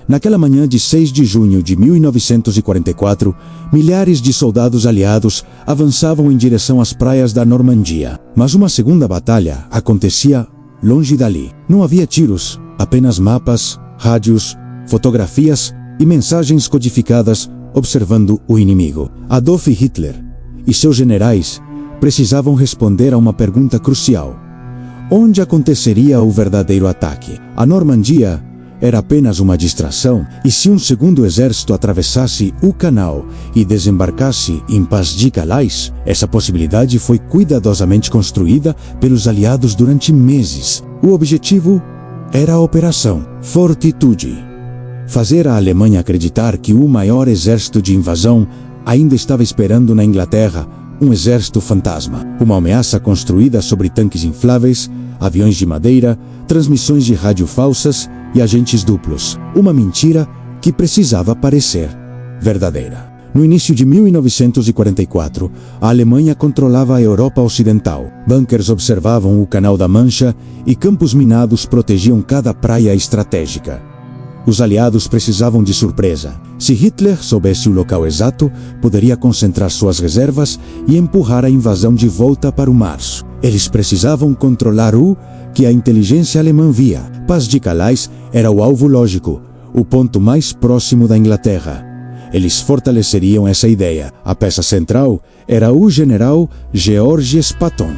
Naquela manhã de 6 de junho de 1944, milhares de soldados aliados avançavam em direção às praias da Normandia. Mas uma segunda batalha acontecia longe dali. Não havia tiros, apenas mapas, rádios, fotografias e mensagens codificadas observando o inimigo. Adolf Hitler e seus generais precisavam responder a uma pergunta crucial: onde aconteceria o verdadeiro ataque? A Normandia era apenas uma distração, e se um segundo exército atravessasse o canal e desembarcasse em Pas de Calais, essa possibilidade foi cuidadosamente construída pelos aliados durante meses. O objetivo era a Operação Fortitude. Fazer a Alemanha acreditar que o maior exército de invasão ainda estava esperando na Inglaterra, um exército fantasma, uma ameaça construída sobre tanques infláveis, aviões de madeira, transmissões de rádio falsas e agentes duplos. Uma mentira que precisava parecer verdadeira. No início de 1944, a Alemanha controlava a Europa Ocidental. Bunkers observavam o Canal da Mancha e campos minados protegiam cada praia estratégica. Os aliados precisavam de surpresa. Se Hitler soubesse o local exato, poderia concentrar suas reservas e empurrar a invasão de volta para o mar. Eles precisavam controlar o que a inteligência alemã via. Pas de Calais era o alvo lógico, o ponto mais próximo da Inglaterra. Eles fortaleceriam essa ideia. A peça central era o general Georges Patton.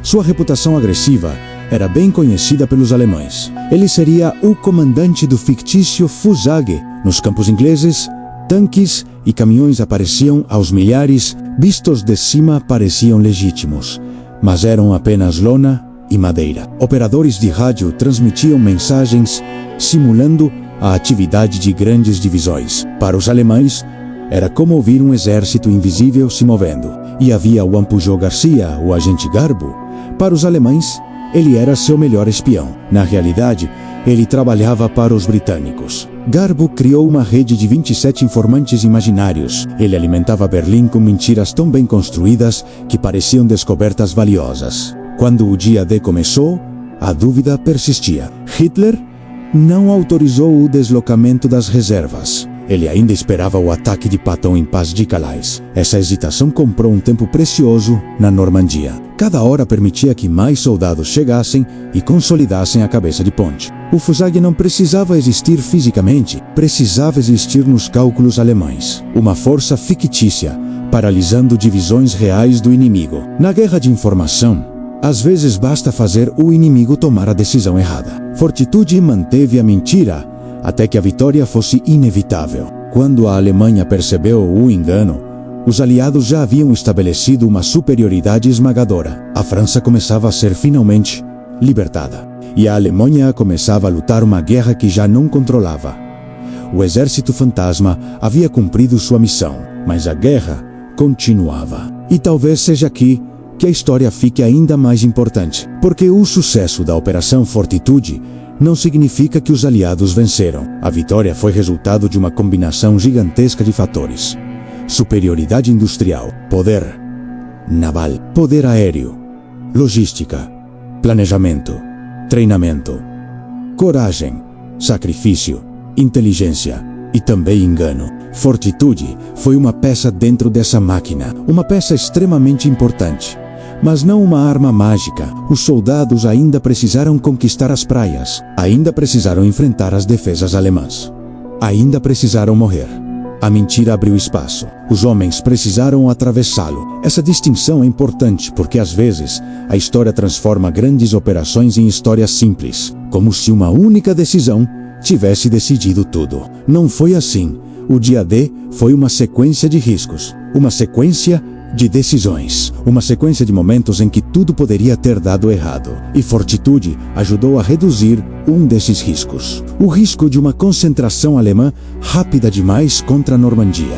Sua reputação agressiva era bem conhecida pelos alemães. Ele seria o comandante do fictício Fusage. Nos campos ingleses, tanques e caminhões apareciam aos milhares, vistos de cima pareciam legítimos, mas eram apenas lona e madeira. Operadores de rádio transmitiam mensagens simulando a atividade de grandes divisões. Para os alemães, era como ouvir um exército invisível se movendo. E havia o Ampujó Garcia, o agente Garbo. Para os alemães, ele era seu melhor espião. Na realidade, ele trabalhava para os britânicos. Garbo criou uma rede de 27 informantes imaginários. Ele alimentava Berlim com mentiras tão bem construídas que pareciam descobertas valiosas. Quando o dia D começou, a dúvida persistia. Hitler não autorizou o deslocamento das reservas. Ele ainda esperava o ataque de Patton em Pas de Calais. Essa hesitação comprou um tempo precioso na Normandia. Cada hora permitia que mais soldados chegassem e consolidassem a cabeça de ponte. O Fusage não precisava existir fisicamente, precisava existir nos cálculos alemães. Uma força fictícia, paralisando divisões reais do inimigo. Na guerra de informação, às vezes basta fazer o inimigo tomar a decisão errada. Fortitude manteve a mentira até que a vitória fosse inevitável. Quando a Alemanha percebeu o engano, os aliados já haviam estabelecido uma superioridade esmagadora. A França começava a ser finalmente libertada. E a Alemanha começava a lutar uma guerra que já não controlava. O exército fantasma havia cumprido sua missão, mas a guerra continuava. E talvez seja aqui que a história fique ainda mais importante, porque o sucesso da Operação Fortitude não significa que os aliados venceram. A vitória foi resultado de uma combinação gigantesca de fatores: superioridade industrial, poder naval, poder aéreo, logística, planejamento, treinamento, coragem, sacrifício, inteligência e também engano. Fortitude foi uma peça dentro dessa máquina, uma peça extremamente importante. Mas não uma arma mágica. Os soldados ainda precisaram conquistar as praias. Ainda precisaram enfrentar as defesas alemãs. Ainda precisaram morrer. A mentira abriu espaço. Os homens precisaram atravessá-lo. Essa distinção é importante porque às vezes a história transforma grandes operações em histórias simples, como se uma única decisão tivesse decidido tudo. Não foi assim. O dia D foi uma sequência de riscos, uma sequência de decisões, uma sequência de momentos em que tudo poderia ter dado errado. E Fortitude ajudou a reduzir um desses riscos. O risco de uma concentração alemã rápida demais contra a Normandia.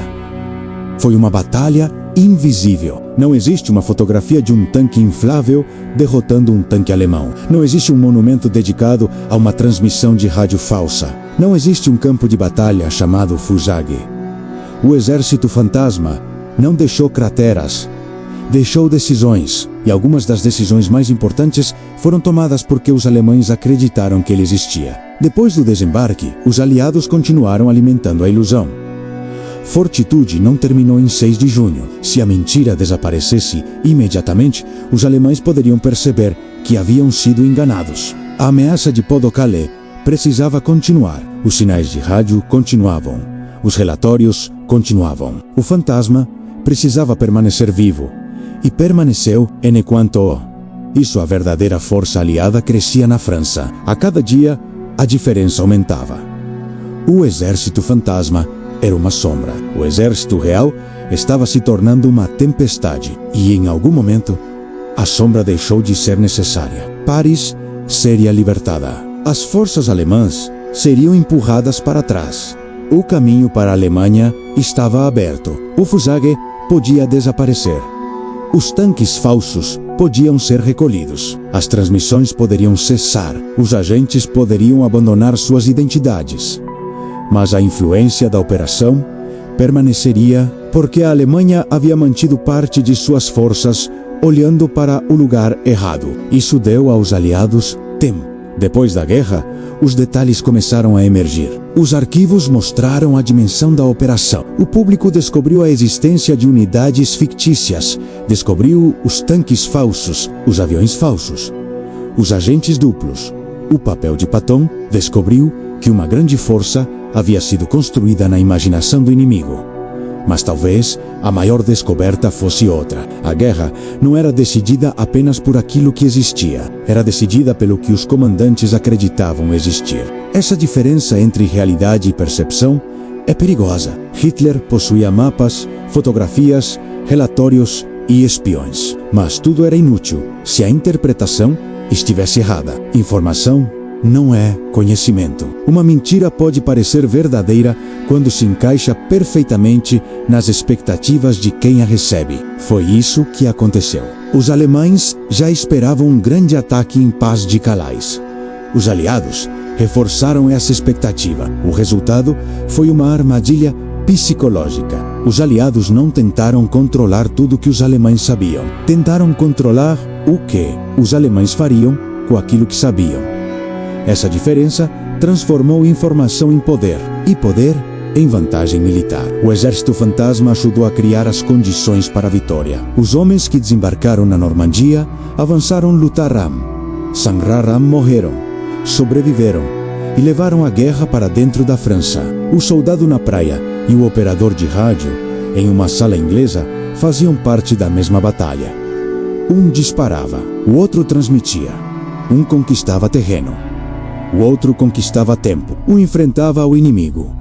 Foi uma batalha invisível. Não existe uma fotografia de um tanque inflável derrotando um tanque alemão. Não existe um monumento dedicado a uma transmissão de rádio falsa. Não existe um campo de batalha chamado Fusage. O exército fantasma não deixou crateras, deixou decisões, e algumas das decisões mais importantes foram tomadas porque os alemães acreditaram que ele existia. Depois do desembarque, os aliados continuaram alimentando a ilusão. Fortitude não terminou em 6 de junho. Se a mentira desaparecesse imediatamente, os alemães poderiam perceber que haviam sido enganados. A ameaça de Pas-de-Calais precisava continuar. Os sinais de rádio continuavam. Os relatórios continuavam. O fantasma precisava permanecer vivo. E permaneceu enquanto isso, a verdadeira força aliada crescia na França. A cada dia, a diferença aumentava. O exército fantasma era uma sombra. O exército real estava se tornando uma tempestade. E em algum momento, a sombra deixou de ser necessária. Paris seria libertada. As forças alemãs seriam empurradas para trás. O caminho para a Alemanha estava aberto. O Fuselage podia desaparecer. Os tanques falsos podiam ser recolhidos. As transmissões poderiam cessar. Os agentes poderiam abandonar suas identidades. Mas a influência da operação permaneceria porque a Alemanha havia mantido parte de suas forças olhando para o lugar errado. Isso deu aos aliados tempo. Depois da guerra, os detalhes começaram a emergir. Os arquivos mostraram a dimensão da operação. O público descobriu a existência de unidades fictícias, descobriu os tanques falsos, os aviões falsos, os agentes duplos. O papel de Patton descobriu que uma grande força havia sido construída na imaginação do inimigo. Mas talvez a maior descoberta fosse outra. A guerra não era decidida apenas por aquilo que existia. Era decidida pelo que os comandantes acreditavam existir. Essa diferença entre realidade e percepção é perigosa. Hitler possuía mapas, fotografias, relatórios e espiões. Mas tudo era inútil se a interpretação estivesse errada. Informação não é conhecimento. Uma mentira pode parecer verdadeira quando se encaixa perfeitamente nas expectativas de quem a recebe. Foi isso que aconteceu. Os alemães já esperavam um grande ataque em Pas-de-Calais. Os aliados reforçaram essa expectativa. O resultado foi uma armadilha psicológica. Os aliados não tentaram controlar tudo que os alemães sabiam. Tentaram controlar o que os alemães fariam com aquilo que sabiam. Essa diferença transformou informação em poder, e poder em vantagem militar. O exército fantasma ajudou a criar as condições para a vitória. Os homens que desembarcaram na Normandia avançaram Lutaram. Sangraram morreram, sobreviveram e levaram a guerra para dentro da França. O soldado na praia e o operador de rádio, em uma sala inglesa, faziam parte da mesma batalha. Um disparava, o outro transmitia. Um conquistava terreno. O outro conquistava tempo. Um enfrentava o inimigo.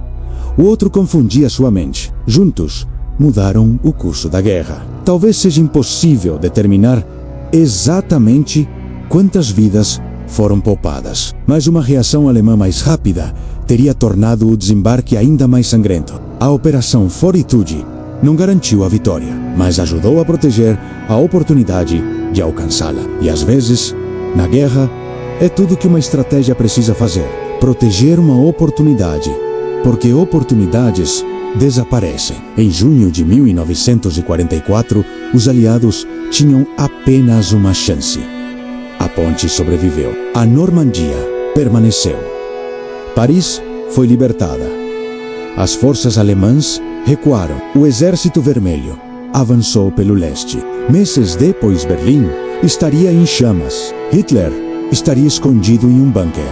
O outro confundia sua mente. Juntos, mudaram o curso da guerra. Talvez seja impossível determinar exatamente quantas vidas foram poupadas, mas uma reação alemã mais rápida teria tornado o desembarque ainda mais sangrento. A Operação Fortitude não garantiu a vitória, mas ajudou a proteger a oportunidade de alcançá-la. E às vezes, na guerra, é tudo que uma estratégia precisa fazer: proteger uma oportunidade, porque oportunidades desaparecem. Em junho de 1944, os aliados tinham apenas uma chance. A ponte sobreviveu. A Normandia permaneceu. Paris foi libertada. As forças alemãs recuaram. O Exército Vermelho avançou pelo leste. Meses depois, Berlim estaria em chamas. Hitler estaria escondido em um bunker.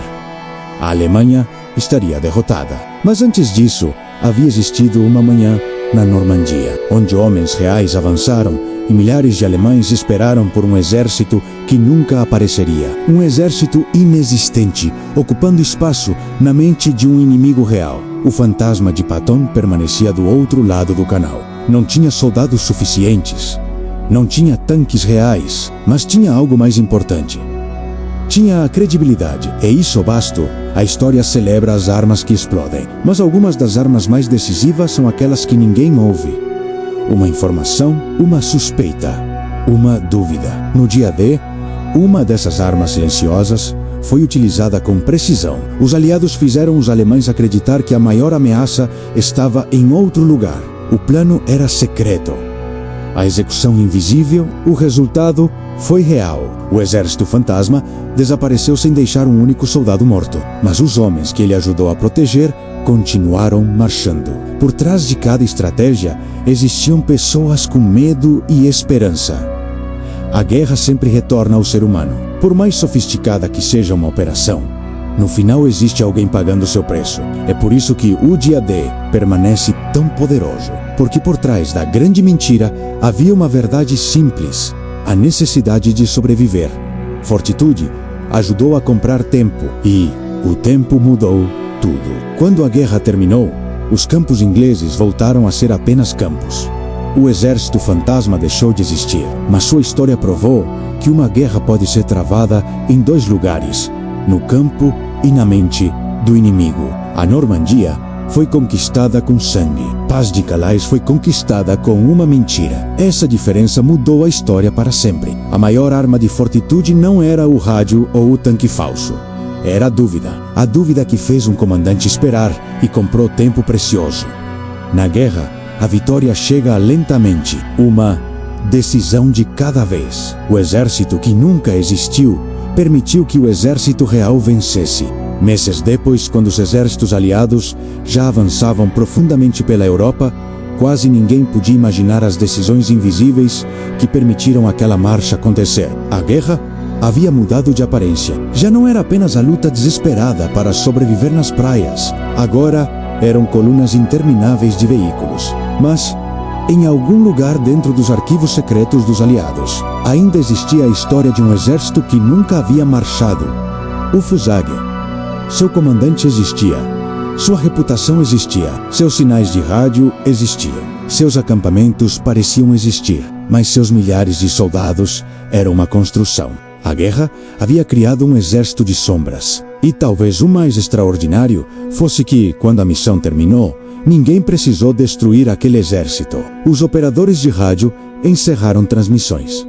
A Alemanha estaria derrotada. Mas antes disso, havia existido uma manhã na Normandia, onde homens reais avançaram e milhares de alemães esperaram por um exército que nunca apareceria. Um exército inexistente, ocupando espaço na mente de um inimigo real. O fantasma de Patton permanecia do outro lado do canal. Não tinha soldados suficientes. Não tinha tanques reais, mas tinha algo mais importante. Tinha a credibilidade, e isso basto, a história celebra as armas que explodem. Mas algumas das armas mais decisivas são aquelas que ninguém ouve. Uma informação, uma suspeita, uma dúvida. No dia D, uma dessas armas silenciosas foi utilizada com precisão. Os aliados fizeram os alemães acreditar que a maior ameaça estava em outro lugar. O plano era secreto. A execução invisível, o resultado foi real. O exército fantasma desapareceu sem deixar um único soldado morto, mas os homens que ele ajudou a proteger continuaram marchando. Por trás de cada estratégia existiam pessoas com medo e esperança. A guerra sempre retorna ao ser humano. Por mais sofisticada que seja uma operação, no final existe alguém pagando seu preço. É por isso que o dia D permanece tão poderoso. Porque por trás da grande mentira havia uma verdade simples: a necessidade de sobreviver. Fortitude ajudou a comprar tempo e o tempo mudou tudo. Quando a guerra terminou, os campos ingleses voltaram a ser apenas campos. O exército fantasma deixou de existir, mas sua história provou que uma guerra pode ser travada em dois lugares: no campo e na mente do inimigo. A Normandia foi conquistada com sangue. Paz de Calais foi conquistada com uma mentira. Essa diferença mudou a história para sempre. A maior arma de fortitude não era o rádio ou o tanque falso. Era a dúvida. A dúvida que fez um comandante esperar e comprou tempo precioso. Na guerra, a vitória chega lentamente. Uma decisão de cada vez. O exército que nunca existiu permitiu que o exército real vencesse. Meses depois, quando os exércitos aliados já avançavam profundamente pela Europa, quase ninguém podia imaginar as decisões invisíveis que permitiram aquela marcha acontecer. A guerra havia mudado de aparência. Já não era apenas a luta desesperada para sobreviver nas praias. Agora eram colunas intermináveis de veículos. Mas, em algum lugar dentro dos arquivos secretos dos aliados, ainda existia a história de um exército que nunca havia marchado. O Fusage. Seu comandante existia. Sua reputação existia. Seus sinais de rádio existiam. Seus acampamentos pareciam existir. Mas seus milhares de soldados eram uma construção. A guerra havia criado um exército de sombras. E talvez o mais extraordinário fosse que, quando a missão terminou, ninguém precisou destruir aquele exército. Os operadores de rádio encerraram transmissões.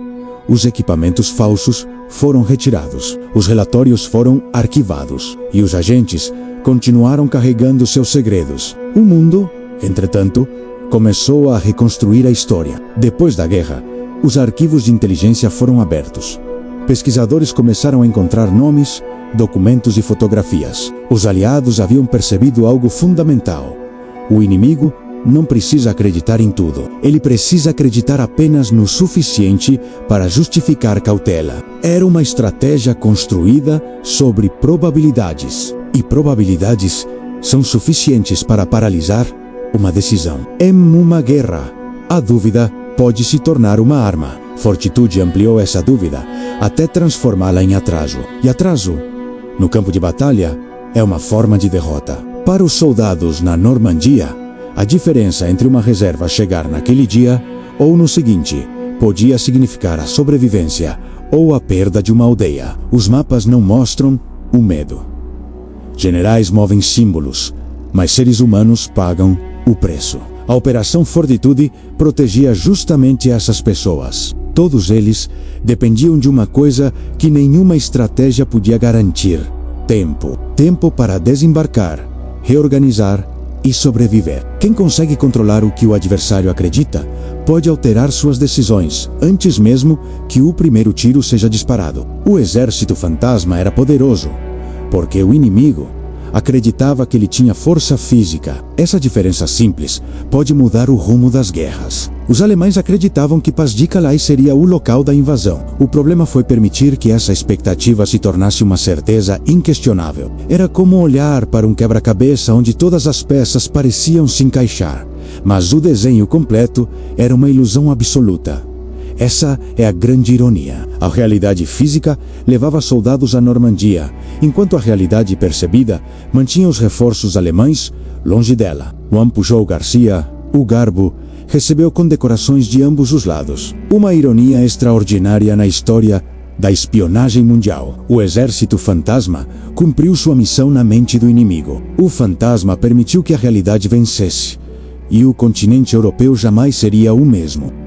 Os equipamentos falsos foram retirados. Os relatórios foram arquivados. E os agentes continuaram carregando seus segredos. O mundo, entretanto, começou a reconstruir a história. Depois da guerra, os arquivos de inteligência foram abertos. Pesquisadores começaram a encontrar nomes, documentos e fotografias. Os aliados haviam percebido algo fundamental. O inimigo não precisa acreditar em tudo. Ele precisa acreditar apenas no suficiente para justificar cautela. Era uma estratégia construída sobre probabilidades. E probabilidades são suficientes para paralisar uma decisão. Em uma guerra, a dúvida pode se tornar uma arma. Fortitude ampliou essa dúvida até transformá-la em atraso. E atraso, no campo de batalha, é uma forma de derrota. Para os soldados na Normandia, a diferença entre uma reserva chegar naquele dia ou no seguinte podia significar a sobrevivência ou a perda de uma aldeia. Os mapas não mostram o medo. Generais movem símbolos, mas seres humanos pagam o preço. A Operação Fortitude protegia justamente essas pessoas. Todos eles dependiam de uma coisa que nenhuma estratégia podia garantir: tempo. Tempo para desembarcar, reorganizar e sobreviver. Quem consegue controlar o que o adversário acredita, pode alterar suas decisões, antes mesmo que o primeiro tiro seja disparado. O exército fantasma era poderoso, porque o inimigo acreditava que ele tinha força física. Essa diferença simples pode mudar o rumo das guerras. Os alemães acreditavam que Paz de Calais seria o local da invasão. O problema foi permitir que essa expectativa se tornasse uma certeza inquestionável. Era como olhar para um quebra-cabeça onde todas as peças pareciam se encaixar, mas o desenho completo era uma ilusão absoluta. Essa é a grande ironia. A realidade física levava soldados à Normandia, enquanto a realidade percebida mantinha os reforços alemães longe dela. Juan Pujol Garcia, o Garbo, recebeu condecorações de ambos os lados. Uma ironia extraordinária na história da espionagem mundial. O exército fantasma cumpriu sua missão na mente do inimigo. O fantasma permitiu que a realidade vencesse, e o continente europeu jamais seria o mesmo.